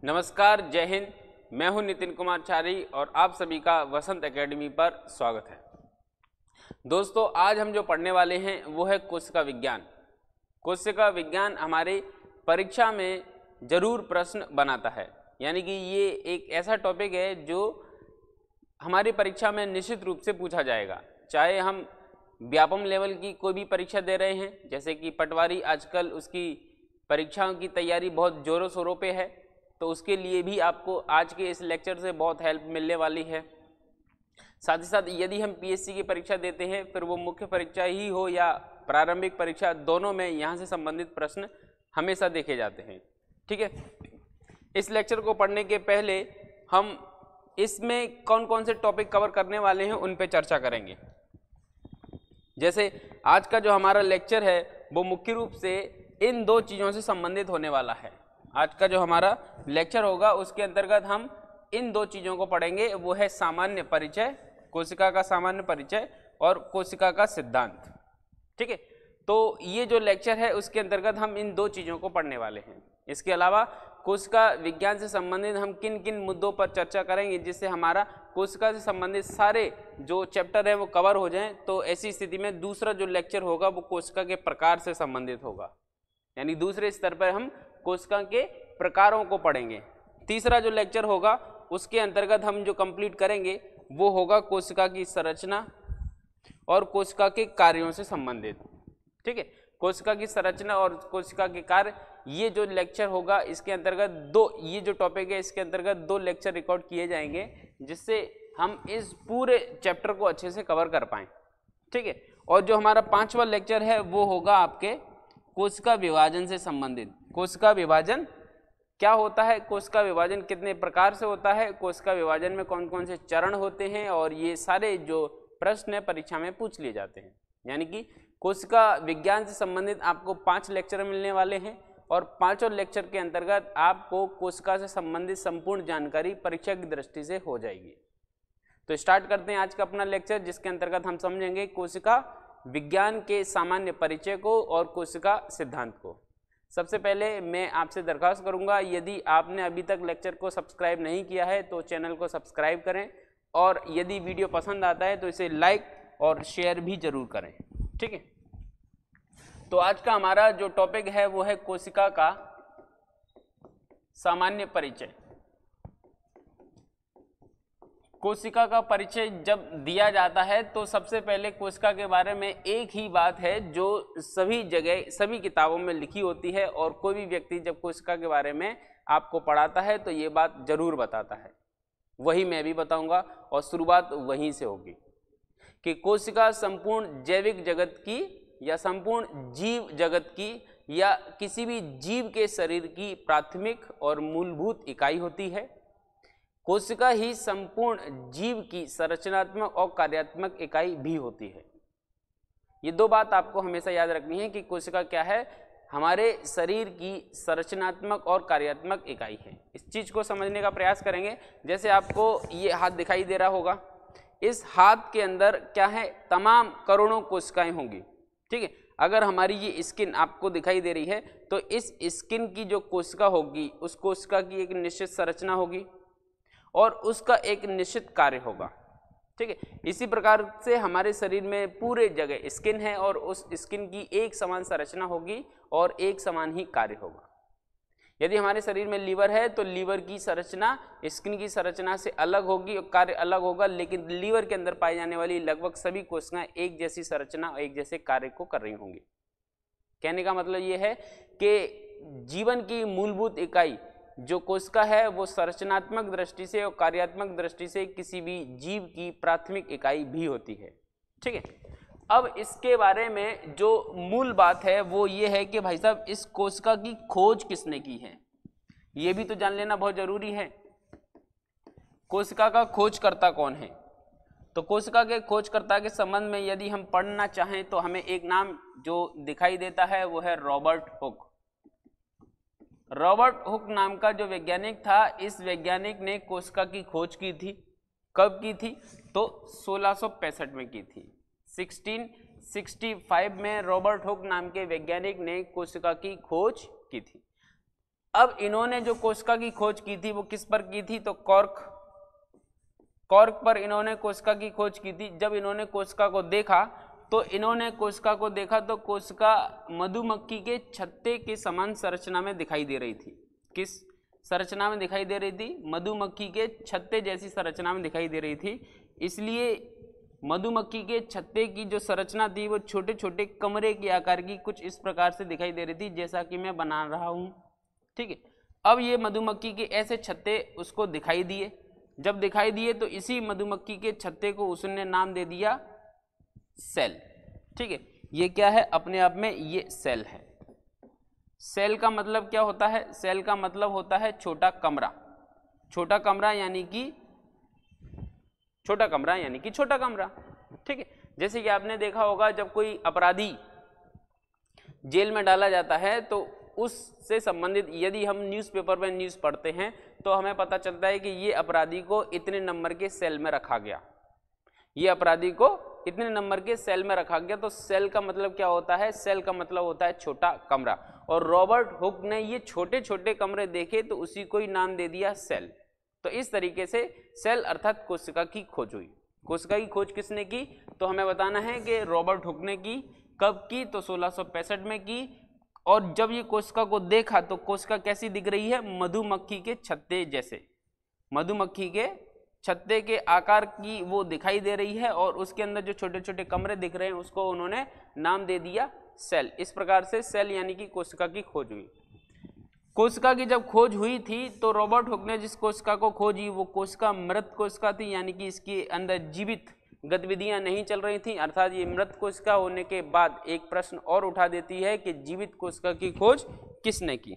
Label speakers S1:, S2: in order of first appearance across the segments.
S1: नमस्कार, जय हिंद। मैं हूं नितिन कुमार चारी और आप सभी का वसंत एकेडमी पर स्वागत है। दोस्तों, आज हम जो पढ़ने वाले हैं वो है कोशिका विज्ञान। कोशिका विज्ञान हमारी परीक्षा में जरूर प्रश्न बनाता है, यानी कि ये एक ऐसा टॉपिक है जो हमारी परीक्षा में निश्चित रूप से पूछा जाएगा। चाहे हम व्यापम लेवल की कोई भी परीक्षा दे रहे हैं, जैसे कि पटवारी, आजकल उसकी परीक्षाओं की तैयारी बहुत जोरों शोरों पे है, तो उसके लिए भी आपको आज के इस लेक्चर से बहुत हेल्प मिलने वाली है। साथ ही साथ यदि हम पीएससी की परीक्षा देते हैं, फिर वो मुख्य परीक्षा ही हो या प्रारंभिक परीक्षा, दोनों में यहाँ से संबंधित प्रश्न हमेशा देखे जाते हैं। ठीक है, इस लेक्चर को पढ़ने के पहले हम इसमें कौन कौन से टॉपिक कवर करने वाले हैं उन पे चर्चा करेंगे। जैसे आज का जो हमारा लेक्चर है वो मुख्य रूप से इन दो चीज़ों से संबंधित होने वाला है। आज का जो हमारा लेक्चर होगा उसके अंतर्गत हम इन दो चीज़ों को पढ़ेंगे, वो है सामान्य परिचय, कोशिका का सामान्य परिचय और कोशिका का सिद्धांत। ठीक है, तो ये जो लेक्चर है उसके अंतर्गत हम इन दो चीज़ों को पढ़ने वाले हैं। इसके अलावा कोशिका विज्ञान से संबंधित हम किन किन मुद्दों पर चर्चा करेंगे जिससे हमारा कोशिका से संबंधित सारे जो चैप्टर है वो कवर हो जाएं। तो ऐसी स्थिति में दूसरा जो लेक्चर होगा वो कोशिका के प्रकार से संबंधित होगा, यानी दूसरे स्तर पर हम कोशिका के प्रकारों को पढ़ेंगे। तीसरा जो लेक्चर होगा उसके अंतर्गत हम जो कंप्लीट करेंगे वो होगा कोशिका की संरचना और कोशिका के कार्यों से संबंधित। ठीक है, कोशिका की संरचना और कोशिका के कार्य, ये जो लेक्चर होगा इसके अंतर्गत ये जो टॉपिक है इसके अंतर्गत 2 लेक्चर रिकॉर्ड किए जाएंगे, जिससे हम इस पूरे चैप्टर को अच्छे से कवर कर पाएँ। ठीक है, और जो हमारा 5वां लेक्चर है वो होगा आपके कोशिका विभाजन से संबंधित। कोशिका विभाजन क्या होता है, कोशिका विभाजन कितने प्रकार से होता है, कोशिका विभाजन में कौन कौन से चरण होते हैं, और ये सारे जो प्रश्न है परीक्षा में पूछ लिए जाते हैं। यानी कि कोशिका विज्ञान से संबंधित आपको 5 लेक्चर मिलने वाले हैं और 5 लेक्चर के अंतर्गत आपको कोशिका से संबंधित संपूर्ण जानकारी परीक्षा की दृष्टि से हो जाएगी। तो स्टार्ट करते हैं आज का अपना लेक्चर, जिसके अंतर्गत हम समझेंगे कोशिका विज्ञान के सामान्य परिचय को और कोशिका सिद्धांत को। सबसे पहले मैं आपसे दरख्वास्त करूंगा, यदि आपने अभी तक लेक्चर को सब्सक्राइब नहीं किया है तो चैनल को सब्सक्राइब करें, और यदि वीडियो पसंद आता है तो इसे लाइक और शेयर भी जरूर करें। ठीक है, तो आज का हमारा जो टॉपिक है वो है कोशिका का सामान्य परिचय। कोशिका का परिचय जब दिया जाता है तो सबसे पहले कोशिका के बारे में एक ही बात है जो सभी जगह सभी किताबों में लिखी होती है, और कोई भी व्यक्ति जब कोशिका के बारे में आपको पढ़ाता है तो ये बात जरूर बताता है। वही मैं भी बताऊंगा और शुरुआत वहीं से होगी कि कोशिका संपूर्ण जैविक जगत की या संपूर्ण जीव जगत की या किसी भी जीव के शरीर की प्राथमिक और मूलभूत इकाई होती है। कोशिका ही संपूर्ण जीव की संरचनात्मक और कार्यात्मक इकाई भी होती है। ये 2 बात आपको हमेशा याद रखनी है कि कोशिका क्या है, हमारे शरीर की संरचनात्मक और कार्यात्मक इकाई है। इस चीज को समझने का प्रयास करेंगे। जैसे आपको ये हाथ दिखाई दे रहा होगा, इस हाथ के अंदर क्या है, तमाम करोड़ों कोशिकाएं होंगी। ठीक है, अगर हमारी ये स्किन आपको दिखाई दे रही है तो इस स्किन की जो कोशिका होगी उस कोशिका की एक निश्चित संरचना होगी और उसका एक निश्चित कार्य होगा। ठीक है, इसी प्रकार से हमारे शरीर में पूरे जगह स्किन है और उस स्किन की एक समान संरचना होगी और एक समान ही कार्य होगा। यदि हमारे शरीर में लीवर है तो लीवर की संरचना स्किन की संरचना से अलग होगी और कार्य अलग होगा, लेकिन लीवर के अंदर पाई जाने वाली लगभग सभी कोशिकाएं एक जैसी संरचना और एक जैसे कार्य को कर रही होंगी। कहने का मतलब ये है कि जीवन की मूलभूत इकाई जो कोशिका है वो संरचनात्मक दृष्टि से और कार्यात्मक दृष्टि से किसी भी जीव की प्राथमिक इकाई भी होती है। ठीक है, अब इसके बारे में जो मूल बात है वो ये है कि भाई साहब इस कोशिका की खोज किसने की है, ये भी तो जान लेना बहुत जरूरी है। कोशिका का खोजकर्ता कौन है? तो कोशिका के खोजकर्ता के संबंध में यदि हम पढ़ना चाहें तो हमें एक नाम जो दिखाई देता है वो है रॉबर्ट हुक। रॉबर्ट हुक नाम का जो वैज्ञानिक था, इस वैज्ञानिक ने कोशिका की खोज की थी। कब की थी? तो 1665 में की थी। 1665 में रॉबर्ट हुक नाम के वैज्ञानिक ने कोशिका की खोज की थी। अब इन्होंने जो कोशिका की खोज की थी वो किस पर की थी, तो कॉर्क पर इन्होंने कोशिका की खोज की थी। जब इन्होंने कोशिका को देखा तो कोशिका मधुमक्खी के छत्ते के समान संरचना में दिखाई दे रही थी। किस संरचना में दिखाई दे रही थी? मधुमक्खी के छत्ते जैसी संरचना में दिखाई दे रही थी। इसलिए मधुमक्खी के छत्ते की जो संरचना थी वो छोटे छोटे कमरे के आकार की कुछ इस प्रकार से दिखाई दे रही थी, जैसा कि मैं बना रहा हूं। ठीक है, अब ये मधुमक्खी के ऐसे छत्ते उसको दिखाई दिए। जब दिखाई दिए तो इसी मधुमक्खी के छत्ते को उसने नाम दे दिया सेल। ठीक है, ये क्या है? अपने आप में ये सेल है। सेल का मतलब क्या होता है? सेल का मतलब होता है छोटा कमरा। छोटा कमरा यानी कि छोटा कमरा। ठीक है, जैसे कि आपने देखा होगा जब कोई अपराधी जेल में डाला जाता है तो उससे संबंधित यदि हम न्यूज़पेपर में न्यूज़ पढ़ते हैं तो हमें पता चलता है कि ये अपराधी को इतने नंबर के सेल में रखा गया, ये अपराधी को इतने नंबर के सेल में रखा गया। तो सेल का मतलब क्या होता है? सेल का मतलब होता है छोटा कमरा। और रॉबर्ट हुक ने ये छोटे छोटे कमरे देखे तो उसी को ही नाम दे दिया सेल। तो इस तरीके से सेल अर्थात कोशिका की खोज हुई। कोशिका की खोज किसने की? तो हमें बताना है कि रॉबर्ट हुक ने की। कब की? तो 1665 में की। और जब ये कोशिका को देखा तो कोशिका कैसी दिख रही है? मधुमक्खी के छत्ते जैसे, मधुमक्खी के छत्ते के आकार की वो दिखाई दे रही है और उसके अंदर जो छोटे छोटे कमरे दिख रहे हैं उसको उन्होंने नाम दे दिया सेल। इस प्रकार से सेल यानी कि कोशिका की खोज हुई। कोशिका की जब खोज हुई थी तो रॉबर्ट हुक ने जिस कोशिका को खोजी वो कोशिका मृत कोशिका थी, यानी कि इसके अंदर जीवित गतिविधियां नहीं चल रही थी। अर्थात ये मृत कोशिका होने के बाद एक प्रश्न और उठा देती है कि जीवित कोशिका की खोज किसने की।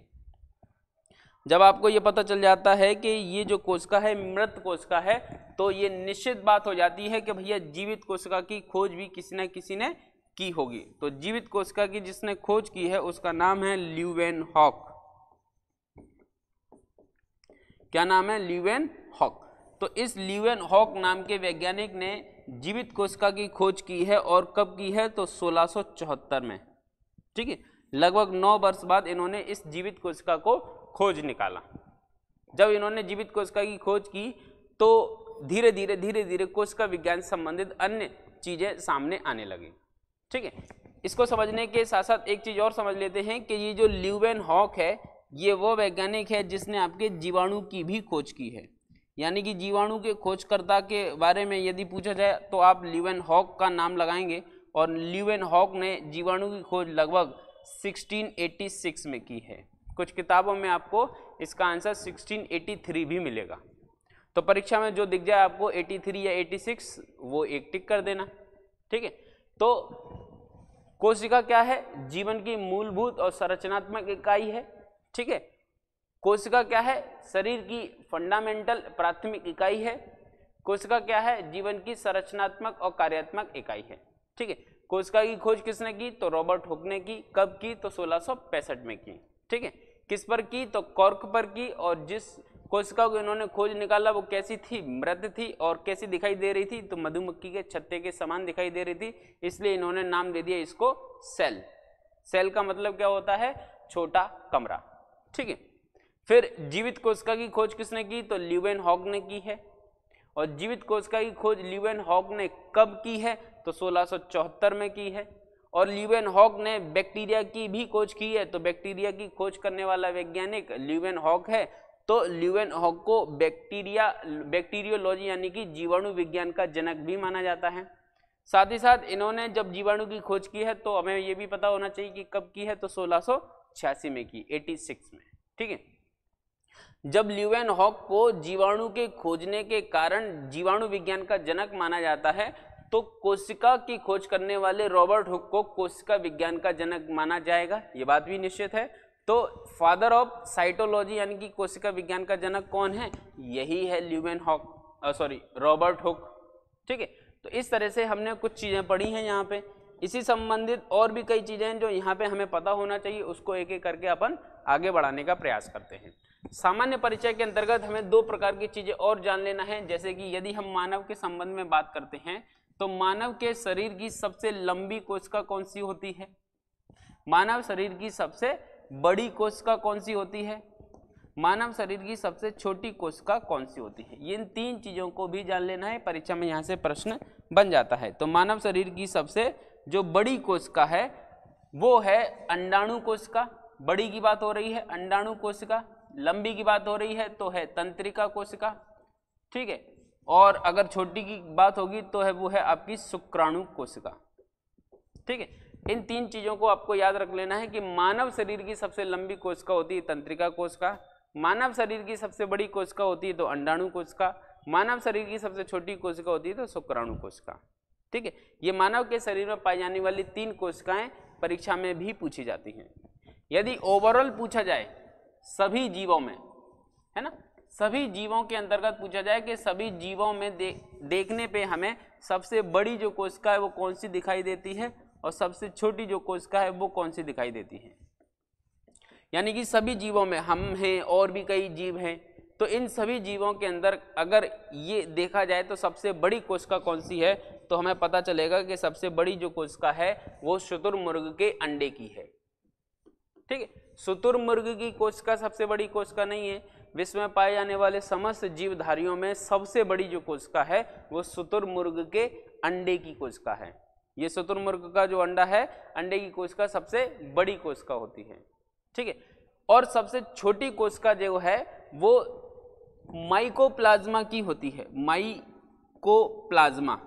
S1: जब आपको ये पता चल जाता है कि ये जो कोशिका है मृत कोशिका है तो ये निश्चित बात हो जाती है कि भैया जीवित कोशिका की खोज भी किसी न किसी ने की होगी। तो जीवित कोशिका की जिसने खोज की है उसका नाम है ल्यूवेनहॉक। क्या नाम है? ल्यूवेनहॉक। तो इस ल्यूवेनहॉक नाम के वैज्ञानिक ने जीवित कोशिका की खोज की है। और कब की है? तो 1674 में। ठीक है, लगभग 9 वर्ष बाद इन्होंने इस जीवित कोशिका को खोज निकाला। जब इन्होंने जीवित कोशिका की खोज की तो धीरे धीरे कोशिका विज्ञान से संबंधित अन्य चीजें सामने आने लगी। ठीक है, इसको समझने के साथ साथ एक चीज और समझ लेते हैं कि ये जो ल्यूवेनहॉक है ये वो वैज्ञानिक है जिसने आपके जीवाणु की भी खोज की है। यानी कि जीवाणु के खोजकर्ता के बारे में यदि पूछा जाए तो आप ल्यूवेनहॉक का नाम लगाएंगे। और ल्यूवेनहॉक ने जीवाणु की खोज लगभग 1686 में की है। कुछ किताबों में आपको इसका आंसर 1683 भी मिलेगा। तो परीक्षा में जो दिख जाए आपको 83 या 86 वो एक टिक कर देना। ठीक है, तो कोशिका क्या है? जीवन की मूलभूत और संरचनात्मक इकाई है। ठीक है, कोशिका क्या है? शरीर की फंडामेंटल प्राथमिक इकाई है। कोशिका क्या है? जीवन की संरचनात्मक और कार्यात्मक इकाई है। ठीक है, कोशिका की खोज किसने की? तो रॉबर्ट हुक ने की। कब की? तो 1665 में की। ठीक है, किस पर की? तो कॉर्क पर की। और जिस कोशिका को इन्होंने खोज निकाला वो कैसी थी? मृत थी। और कैसी दिखाई दे रही थी? तो मधुमक्खी के छत्ते के समान दिखाई दे रही थी, इसलिए इन्होंने नाम दे दिया इसको सेल। सेल का मतलब क्या होता है? छोटा कमरा। ठीक है, फिर जीवित कोशिका की खोज किसने की? तो ल्यूवेनहॉक ने की है। और जीवित कोशिका की खोज ल्यूवेनहॉक ने कब की है? तो 1674 में की है। और ल्यूवेनहॉक ने बैक्टीरिया की भी खोज की है। तो बैक्टीरिया की खोज करने वाला वैज्ञानिक ल्यूवेनहॉक है। तो ल्यूवेनहॉक को बैक्टीरियोलॉजी यानी कि जीवाणु विज्ञान का जनक भी माना जाता है। साथ ही साथ इन्होंने जब जीवाणु की खोज की है तो हमें यह भी पता होना चाहिए कि कब की है? तो 1686 में की, 86 में। ठीक है, जब ल्यूवेनहॉक को जीवाणु के खोजने के कारण जीवाणु विज्ञान का जनक माना जाता है तो कोशिका की खोज करने वाले रॉबर्ट हुक को कोशिका विज्ञान का जनक माना जाएगा, ये बात भी निश्चित है। तो फादर ऑफ साइटोलॉजी यानी कि कोशिका विज्ञान का जनक कौन है? यही है रॉबर्ट हुक। ठीक है, तो इस तरह से हमने कुछ चीजें पढ़ी हैं यहाँ पे। इसी संबंधित और भी कई चीजें हैं जो यहाँ पे हमें पता होना चाहिए, उसको एक एक करके अपन आगे बढ़ाने का प्रयास करते हैं। सामान्य परिचय के अंतर्गत हमें 2 प्रकार की चीजें और जान लेना है। जैसे कि यदि हम मानव के संबंध में बात करते हैं तो मानव के शरीर की सबसे लंबी कोशिका कौन सी होती है? मानव शरीर की सबसे बड़ी कोशिका कौन सी होती है? मानव शरीर की सबसे छोटी कोशिका कौन सी होती है? ये इन 3 चीजों को भी जान लेना है, परीक्षा में यहाँ से प्रश्न बन जाता है। तो मानव शरीर की सबसे जो बड़ी कोशिका है वो है अंडाणु कोशिका, बड़ी की बात हो रही है अंडाणु कोशिका। लंबी की बात हो रही है तो है तंत्रिका कोशिका, ठीक है। और अगर छोटी की बात होगी तो है वो है आपकी शुक्राणु कोशिका, ठीक है। इन 3 चीजों को आपको याद रख लेना है कि मानव शरीर की सबसे लंबी कोशिका होती है तंत्रिका कोशिका, मानव शरीर की सबसे बड़ी कोशिका होती है तो अंडाणु कोशिका, मानव शरीर की सबसे छोटी कोशिका होती है तो शुक्राणु कोशिका, ठीक है। ये मानव के शरीर में पाई जाने वाली 3 कोशिकाएं परीक्षा में भी पूछी जाती हैं। यदि ओवरऑल पूछा जाए सभी जीवों में, है ना, सभी जीवों के अंतर्गत पूछा जाए कि सभी जीवों में देखने पे हमें सबसे बड़ी जो कोशिका है वो कौन सी दिखाई देती है और सबसे छोटी जो कोशिका है वो कौन सी दिखाई देती है, यानी कि सभी जीवों में, हम हैं और भी कई जीव हैं, तो इन सभी जीवों के अंदर अगर ये देखा जाए तो सबसे बड़ी कोशिका कौन सी है, तो हमें पता चलेगा कि सबसे बड़ी जो कोशिका है वो शुतुरमुर्ग के अंडे की है, ठीक है। शुतुरमुर्ग की कोशिका सबसे बड़ी कोशिका नहीं है, विश्व में पाए जाने वाले समस्त जीवधारियों में सबसे बड़ी जो कोशिका है वो शुतुरमुर्ग के अंडे की कोशिका है। ये शुतुरमुर्ग का जो अंडा है, अंडे की कोशिका सबसे बड़ी कोशिका होती है, ठीक है। और सबसे छोटी कोशिका जो है वो माइकोप्लाज्मा की होती है। माइकोप्लाज्मा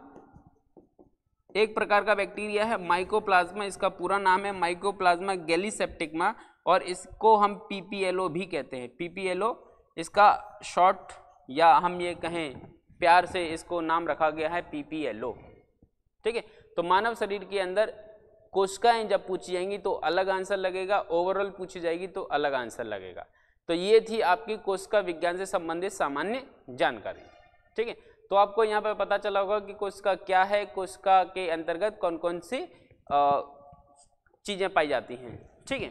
S1: एक प्रकार का बैक्टीरिया है, माइकोप्लाज्मा इसका पूरा नाम है माइकोप्लाज्मा गैलीसेप्टिकमा, और इसको हम पीपीएलओ भी कहते हैं। पीपीएलओ इसका शॉर्ट या हम ये कहें प्यार से इसको नाम रखा गया है पीपीएलओ, ठीक है। तो मानव शरीर के अंदर कोशिकाएं जब पूछी जाएंगी तो अलग आंसर लगेगा, ओवरऑल पूछी जाएगी तो अलग आंसर लगेगा। तो ये थी आपकी कोशिका विज्ञान से संबंधित सामान्य जानकारी, ठीक है। तो आपको यहाँ पर पता चला होगा कि कोशिका क्या है, कोशिका के अंतर्गत कौन कौन सी चीजें पाई जाती हैं, ठीक है।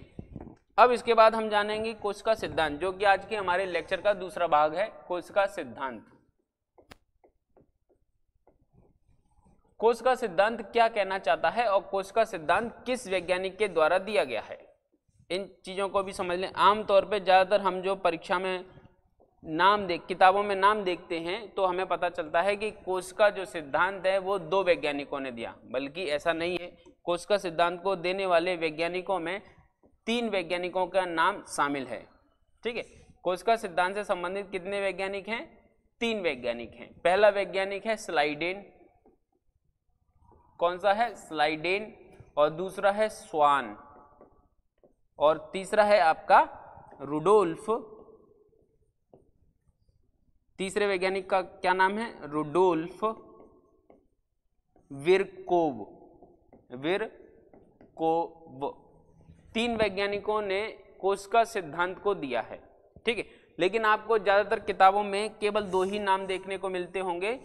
S1: अब इसके बाद हम जानेंगे कोशिका सिद्धांत, जो कि आज के हमारे लेक्चर का दूसरा भाग है, कोशिका सिद्धांत। कोशिका सिद्धांत क्या कहना चाहता है और कोशिका सिद्धांत किस वैज्ञानिक के द्वारा दिया गया है, इन चीजों को भी समझ लें। आमतौर पे ज्यादातर हम जो परीक्षा में किताबों में नाम देखते हैं तो हमें पता चलता है कि कोशिका जो सिद्धांत है वो 2 वैज्ञानिकों ने दिया, बल्कि ऐसा नहीं है। कोशिका सिद्धांत को देने वाले वैज्ञानिकों में 3 वैज्ञानिकों का नाम शामिल है, ठीक है। कोशिका सिद्धांत से संबंधित कितने वैज्ञानिक हैं? 3 वैज्ञानिक हैं। पहला वैज्ञानिक है स्लाइडेन, कौन सा है? स्लाइडेन, और दूसरा है स्वान, और तीसरा है आपका रुडोल्फ। तीसरे वैज्ञानिक का क्या नाम है? रुडोल्फ विरकोव। 3 वैज्ञानिकों ने कोशिका सिद्धांत को दिया है, ठीक है। लेकिन आपको ज्यादातर किताबों में केवल 2 ही नाम देखने को मिलते होंगे,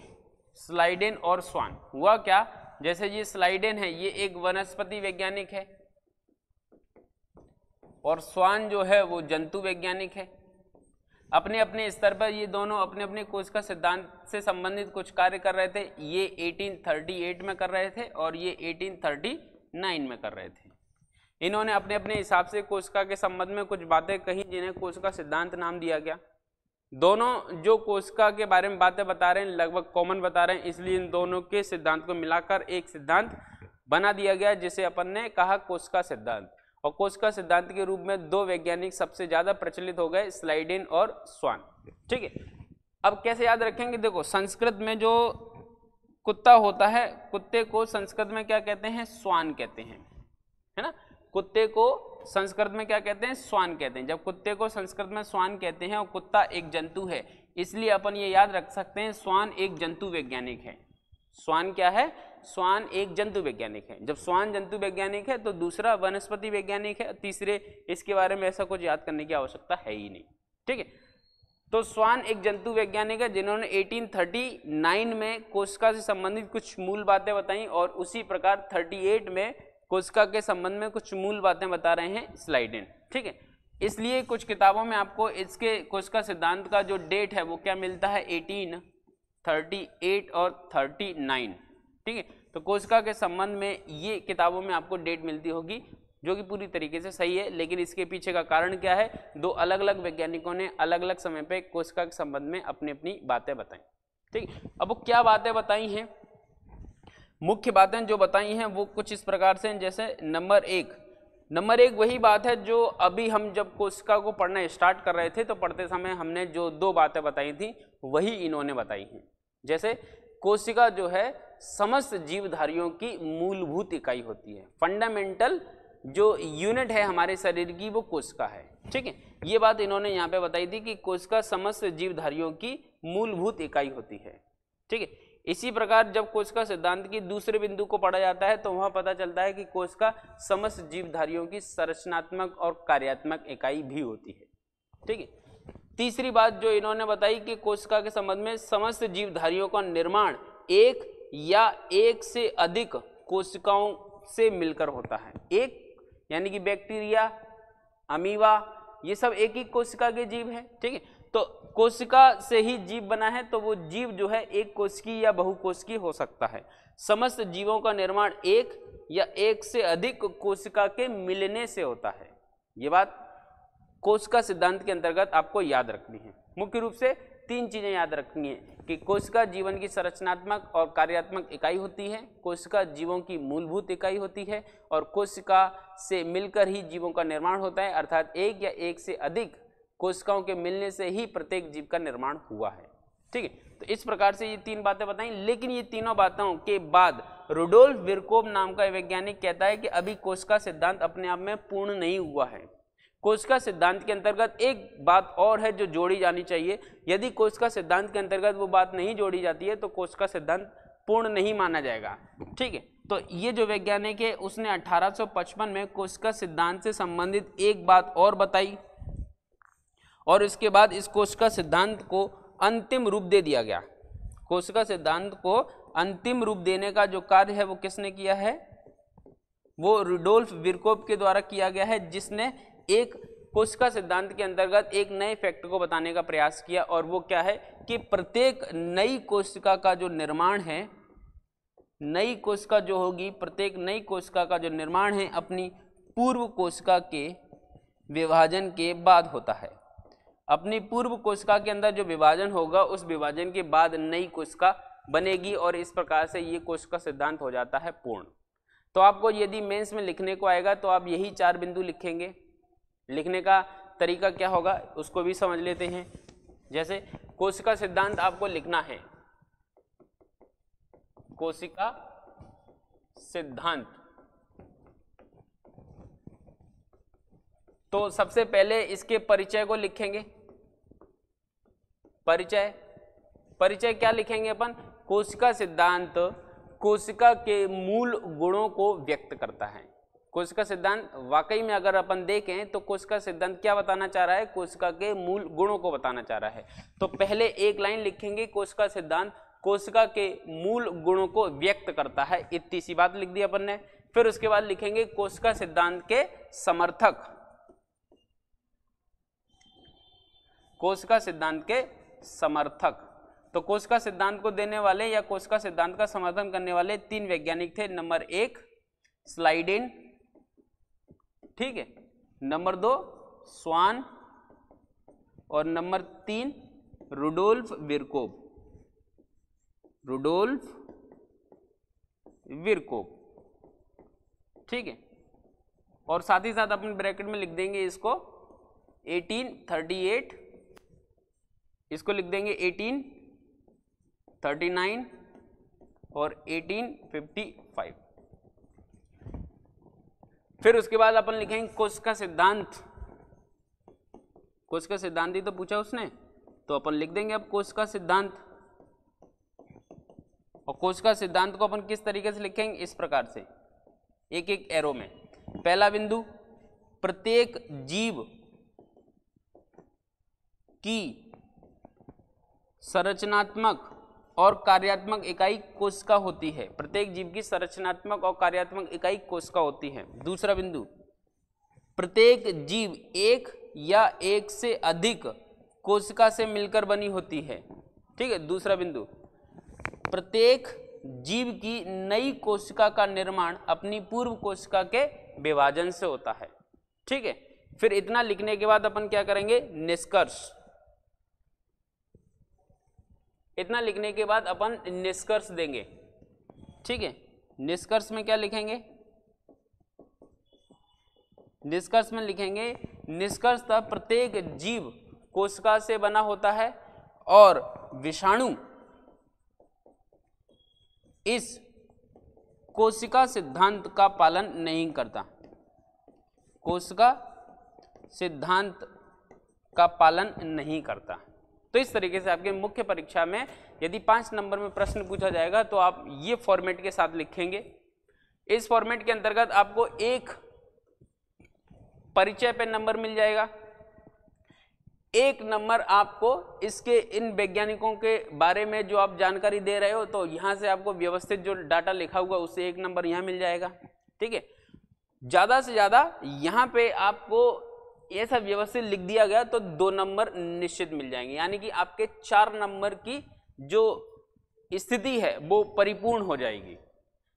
S1: स्लाइडेन और स्वान। हुआ क्या, जैसे ये स्लाइडेन है ये एक वनस्पति वैज्ञानिक है और स्वान जो है वो जंतु वैज्ञानिक है। अपने अपने स्तर पर ये दोनों अपने अपने कोशिका सिद्धांत से संबंधित कुछ कार्य कर रहे थे। ये 1838 में कर रहे थे और ये 1839 में कर रहे थे। इन्होंने अपने अपने हिसाब से कोशिका के संबंध में कुछ बातें कही जिन्हें कोशिका सिद्धांत नाम दिया गया। दोनों जो कोशिका के बारे में बातें बता रहे हैं लगभग कॉमन बता रहे हैं, इसलिए इन दोनों के सिद्धांत को मिलाकर एक सिद्धांत बना दिया गया जिसे अपन ने कहा कोशिका सिद्धांत। और कोशिका सिद्धांत के रूप में 2 वैज्ञानिक सबसे ज्यादा प्रचलित हो गए, स्लाइडेन और स्वान, ठीक है। अब कैसे याद रखेंगे? देखो, संस्कृत में जो कुत्ता होता है, कुत्ते को संस्कृत में क्या कहते हैं? स्वान कहते हैं, है ना। कुत्ते को संस्कृत में क्या कहते हैं? स्वान कहते हैं। जब कुत्ते को संस्कृत में स्वान कहते हैं और कुत्ता एक जंतु है, इसलिए अपन ये याद रख सकते हैं स्वान एक जंतु वैज्ञानिक है। स्वान क्या है? स्वान एक जंतु वैज्ञानिक है। जब स्वान जंतु वैज्ञानिक है तो दूसरा वनस्पति वैज्ञानिक है, तीसरे इसके बारे में ऐसा कुछ याद करने की आवश्यकता है ही नहीं, ठीक है। तो स्वान एक जंतु वैज्ञानिक है जिन्होंने 1839 में कोशिका से संबंधित कुछ मूल बातें बताई और उसी प्रकार 38 में कोशिका के संबंध में कुछ मूल बातें बता रहे हैं स्लाइडेन, ठीक है। इसलिए कुछ किताबों में आपको इसके कोशिका सिद्धांत का जो डेट है वो क्या मिलता है? 1838 और 39, ठीक है। तो कोशिका के संबंध में ये किताबों में आपको डेट मिलती होगी जो कि पूरी तरीके से सही है, लेकिन इसके पीछे का कारण क्या है, दो अलग अलग वैज्ञानिकों ने अलग अलग समय पे कोशिका के संबंध में अपनी अपनी बातें बताई। ठीक, अब वो क्या बातें बताई हैं, मुख्य बातें जो बताई हैं वो कुछ इस प्रकार से हैं। जैसे नंबर एक वही बात है जो अभी हम जब कोशिका को पढ़ना स्टार्ट कर रहे थे तो पढ़ते समय हमने जो दो बातें बताई थी वही इन्होंने बताई हैं। जैसे कोशिका जो है समस्त जीवधारियों की मूलभूत इकाई होती है, फंडामेंटल जो यूनिट है हमारे शरीर की वो कोशिका है। ठीक है, ये बात इन्होंने यहाँ पे बताई थी कि कोशिका समस्त जीवधारियों की मूलभूत इकाई होती है। ठीक है, इसी प्रकार जब कोशिका सिद्धांत की दूसरे बिंदु को पढ़ा जाता है तो वहां पता चलता है कि कोशिका समस्त जीवधारियों की संरचनात्मक और कार्यात्मक इकाई भी होती है। ठीक है, तीसरी बात जो इन्होंने बताई कि कोशिका के संबंध में समस्त जीवधारियों का निर्माण एक या एक से अधिक कोशिकाओं से मिलकर होता है। एक यानी कि बैक्टीरिया, अमीबा, ये सब एक ही कोशिका के जीव है। ठीक है, तो कोशिका से ही जीव बना है तो वो जीव जो है एक कोशिकीय या बहुकोशिकीय हो सकता है। समस्त जीवों का निर्माण एक या एक से अधिक कोशिका के मिलने से होता है। ये बात कोशिका सिद्धांत के अंतर्गत आपको याद रखनी है। मुख्य रूप से तीन चीजें याद रखनी है कि कोशिका जीवन की संरचनात्मक और कार्यात्मक इकाई होती है, कोशिका जीवों की मूलभूत इकाई होती है और कोशिका से मिलकर ही जीवों का निर्माण होता है, अर्थात एक या एक से अधिक कोशिकाओं के मिलने से ही प्रत्येक जीव का निर्माण हुआ है। ठीक है, तो इस प्रकार से ये तीन बातें बताई, लेकिन ये तीनों बातों के बाद रुडोल्फ विरकोव नाम का वैज्ञानिक कहता है कि अभी कोशिका सिद्धांत अपने आप में पूर्ण नहीं हुआ है। कोशिका सिद्धांत के अंतर्गत एक बात और है जो जोड़ी जानी चाहिए, यदि कोशिका सिद्धांत के अंतर्गत वो बात नहीं जोड़ी जाती है तो कोशिका सिद्धांत पूर्ण नहीं माना जाएगा। ठीक है, तो ये जो वैज्ञानिक है उसने 1855 में कोशिका सिद्धांत से संबंधित एक बात और बताई और इसके बाद इस कोशिका सिद्धांत को अंतिम रूप दे दिया गया। कोशिका सिद्धांत को अंतिम रूप देने का जो कार्य है वो किसने किया है, वो रुडोल्फ विरकोव के द्वारा किया गया है, जिसने एक कोशिका सिद्धांत के अंतर्गत एक नए फैक्ट को बताने का प्रयास किया और वो क्या है कि प्रत्येक नई कोशिका का जो निर्माण है, नई कोशिका जो होगी, प्रत्येक नई कोशिका का जो निर्माण है अपनी पूर्व कोशिका के विभाजन के बाद होता है। अपनी पूर्व कोशिका के अंदर जो विभाजन होगा उस विभाजन के बाद नई कोशिका बनेगी और इस प्रकार से ये कोशिका सिद्धांत हो जाता है पूर्ण। तो आपको यदि मेंस में लिखने को आएगा तो आप यही 4 बिंदु लिखेंगे। लिखने का तरीका क्या होगा उसको भी समझ लेते हैं। जैसे कोशिका सिद्धांत आपको लिखना है, कोशिका सिद्धांत, तो सबसे पहले इसके परिचय को लिखेंगे। परिचय क्या लिखेंगे अपन, कोशिका सिद्धांत कोशिका के मूल गुणों को व्यक्त करता है। कोशिका सिद्धांत वाकई में अगर अपन देखें तो कोशिका सिद्धांत क्या बताना चाह रहा है, कोशिका के मूल गुणों को बताना चाह रहा है। तो पहले एक लाइन लिखेंगे, कोशिका सिद्धांत कोशिका के मूल गुणों को व्यक्त करता है, इतनी सी बात लिख दी अपन ने। फिर उसके बाद लिखेंगे कोशिका सिद्धांत के समर्थक, कोशिका सिद्धांत के समर्थक। तो कोशिका सिद्धांत को देने वाले या कोशिका सिद्धांत का समर्थन करने वाले 3 वैज्ञानिक थे। नंबर 1 स्लाइडेन, ठीक है, नंबर 2 स्वान और नंबर 3 रुडोल्फ विरकोव, ठीक है। और साथ ही साथ अपन ब्रैकेट में लिख देंगे इसको 1838, इसको लिख देंगे 1839 और 1855। फिर उसके बाद अपन लिखेंगे कोशिका सिद्धांत। कोशिका सिद्धांत ही तो पूछा उसने, तो अपन लिख देंगे अब कोशिका सिद्धांत। और कोशिका सिद्धांत को अपन किस तरीके से लिखेंगे, इस प्रकार से एक एक एरो में। पहला बिंदु, प्रत्येक जीव की संरचनात्मक और कार्यात्मक इकाई कोशिका होती है। प्रत्येक जीव की संरचनात्मक और कार्यात्मक इकाई कोशिका होती है। दूसरा बिंदु, प्रत्येक जीव एक या एक से अधिक कोशिका से मिलकर बनी होती है, ठीक है। दूसरा बिंदु, प्रत्येक जीव की नई कोशिका का निर्माण अपनी पूर्व कोशिका के विभाजन से होता है। ठीक है, फिर इतना लिखने के बाद अपन क्या करेंगे, निष्कर्ष। इतना लिखने के बाद अपन निष्कर्ष देंगे। ठीक है, निष्कर्ष में क्या लिखेंगे, निष्कर्ष में लिखेंगे निष्कर्षतः प्रत्येक जीव कोशिका से बना होता है और विषाणु इस कोशिका सिद्धांत का पालन नहीं करता। कोशिका सिद्धांत का पालन नहीं करता। तो इस तरीके से आपके मुख्य परीक्षा में यदि 5 नंबर में प्रश्न पूछा जाएगा तो आप ये फॉर्मेट के साथ लिखेंगे। इस फॉर्मेट के अंतर्गत आपको एक परिचय पे नंबर मिल जाएगा, 1 नंबर आपको इसके इन वैज्ञानिकों के बारे में जो आप जानकारी दे रहे हो तो यहां से आपको व्यवस्थित जो डाटा लिखा हुआ उससे 1 नंबर यहां मिल जाएगा। ठीक है, ज्यादा से ज्यादा यहां पे आपको ऐसा व्यवस्थित लिख दिया गया तो 2 नंबर निश्चित मिल जाएंगे, यानी कि आपके 4 नंबर की जो स्थिति है वो परिपूर्ण हो जाएगी।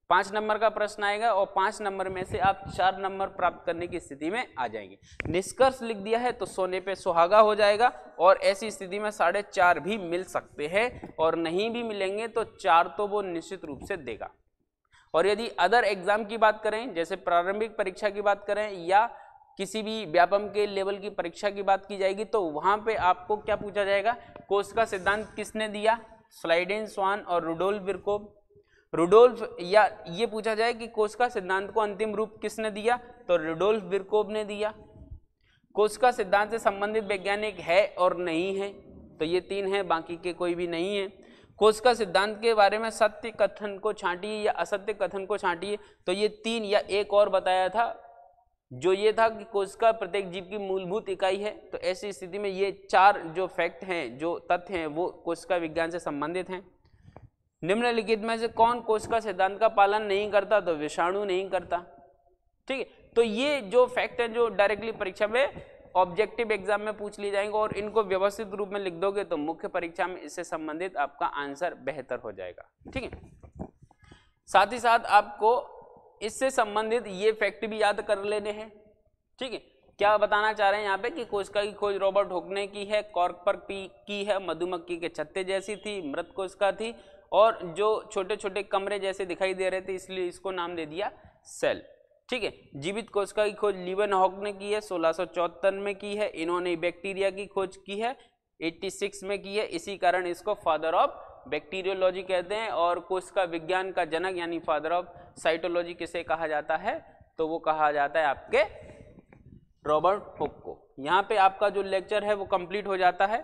S1: 5 नंबर का प्रश्न आएगा और 5 नंबर में से आप 4 नंबर प्राप्त करने की स्थिति में आ जाएंगे। निष्कर्ष लिख दिया है तो सोने पे सुहागा हो जाएगा और ऐसी स्थिति में 4.5 भी मिल सकते हैं और नहीं भी मिलेंगे तो 4 तो वो निश्चित रूप से देगा। और यदि अदर एग्जाम की बात करें, जैसे प्रारंभिक परीक्षा की बात करें या किसी भी व्यापम के लेवल की परीक्षा की बात की जाएगी तो वहां पे आपको क्या पूछा जाएगा, कोशिका सिद्धांत किसने दिया, स्लाइडेन स्वान और रुडोल्फ विरकोव। रुडोल्फ या ये पूछा जाए कि कोशिका सिद्धांत को अंतिम रूप किसने दिया, तो रुडोल्फ विरकोव ने दिया। कोशिका सिद्धांत से संबंधित वैज्ञानिक है और नहीं है, तो ये 3 है, बाकी के कोई भी नहीं है। कोशिका सिद्धांत के बारे में सत्य कथन को छांटिए या असत्य कथन को छांटिए, तो ये 3 या एक और बताया था जो ये था कि कोशिका प्रत्येक जीव की मूलभूत इकाई है। तो ऐसी स्थिति में ये 4 जो फैक्ट हैं, जो तथ्य हैं, वो कोशिका विज्ञान से संबंधित हैं। निम्नलिखित में से कौन कोशिका सिद्धांत का पालन नहीं करता, तो विषाणु नहीं करता। ठीक है, तो ये जो फैक्ट हैं जो डायरेक्टली परीक्षा में ऑब्जेक्टिव एग्जाम में पूछ लिए जाएंगे और इनको व्यवस्थित रूप में लिख दोगे तो मुख्य परीक्षा में इससे संबंधित आपका आंसर बेहतर हो जाएगा। ठीक है, साथ ही साथ आपको इससे संबंधित ये फैक्ट भी याद कर लेने हैं। ठीक है, क्या बताना चाह रहे हैं यहाँ पे कि कोशिका की खोज रॉबर्ट हुक ने की है, कॉर्क पर की है, मधुमक्खी के छत्ते जैसी थी, मृत कोशिका थी और जो छोटे छोटे कमरे जैसे दिखाई दे रहे थे इसलिए इसको नाम दे दिया सेल। ठीक है, जीवित कोशिका की खोज लीवेनहॉक ने की है, 1674 में की है। इन्होंने बैक्टीरिया की खोज की है, 86 में की है। इसी कारण इसको फादर ऑफ बैक्टीरियोलॉजी कहते हैं। और कोशिका विज्ञान का जनक यानी फादर ऑफ साइटोलॉजी किसे कहा जाता है, तो वो कहा जाता है आपके रॉबर्ट हुक को। यहाँ पे आपका जो लेक्चर है वो कंप्लीट हो जाता है।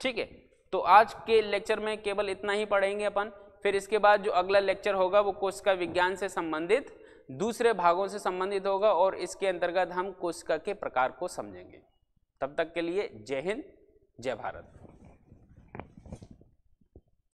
S1: ठीक है, तो आज के लेक्चर में केवल इतना ही पढ़ेंगे अपन। फिर इसके बाद जो अगला लेक्चर होगा वो कोशिका विज्ञान से संबंधित दूसरे भागों से संबंधित होगा और इसके अंतर्गत हम कोशिका के प्रकार को समझेंगे। तब तक के लिए जय हिंद, जय भारत।